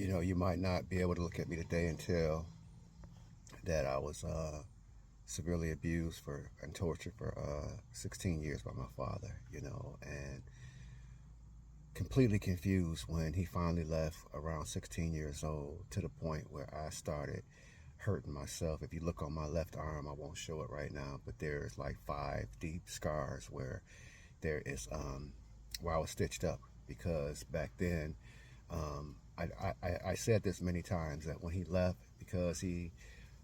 You might not be able to look at me today and tell that I was severely abused for and tortured for 16 years by my father, and completely confused when he finally left around 16 years old, to the point where I started hurting myself. If you look on my left arm, I won't show it right now, but there's like 5 deep scars there is where I was stitched up, because back then, I said this many times, that when he left, because he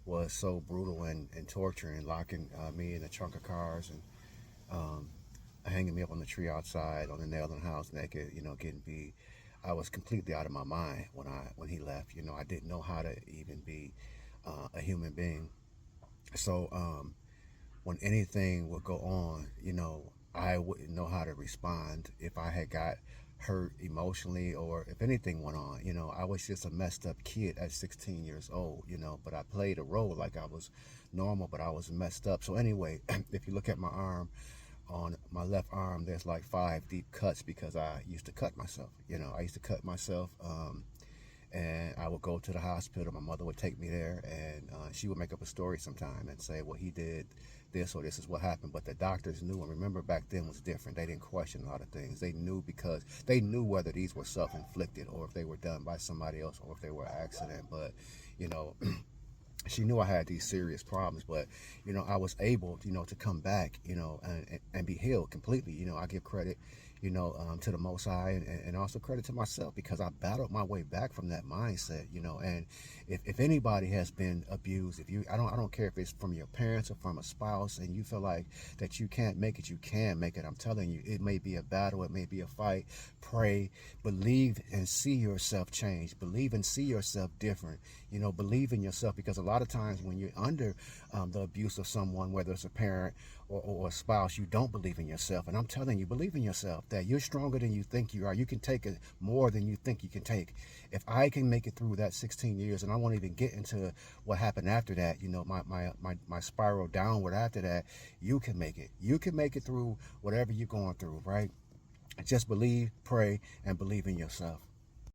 was so brutal and torturing, locking me in the trunk of cars, and um, hanging me up on the tree outside on the nail in the house naked, getting beat. I was completely out of my mind when he left. I didn't know how to even be a human being. So when anything would go on, I wouldn't know how to respond if I had got hurt emotionally, or if anything went on. I was just a messed up kid at 16 years old, but I played a role like I was normal, but I was messed up. So anyway, if you look at my arm, on my left arm, there's like 5 deep cuts, because I used to cut myself. I used to cut myself. And I would go to the hospital. My mother would take me there, and she would make up a story sometime and say, well, he did this, or this is what happened. But the doctors knew, and remember, back then was different. They didn't question a lot of things. They knew, because they knew whether these were self-inflicted, or if they were done by somebody else, or if they were an accident. But she knew I had these serious problems, but I was able, to come back, and be healed completely. I give credit, to the Most High, and also credit to myself, because I battled my way back from that mindset. And if anybody has been abused, I don't care if it's from your parents or from a spouse, and you feel like that you can't make it, you can make it. I'm telling you, it may be a battle, it may be a fight. Pray, believe, and see yourself change. Believe and see yourself different. Believe in yourself, because a lot of times when you're under the abuse of someone, whether it's a parent or a spouse, you don't believe in yourself. And I'm telling you, believe in yourself, that you're stronger than you think you are. You can take it more than you think you can take. If I can make it through that 16 years, and I won't even get into what happened after that, my spiral downward after that, you can make it. You can make it through whatever you're going through, right? Just believe, pray, and believe in yourself.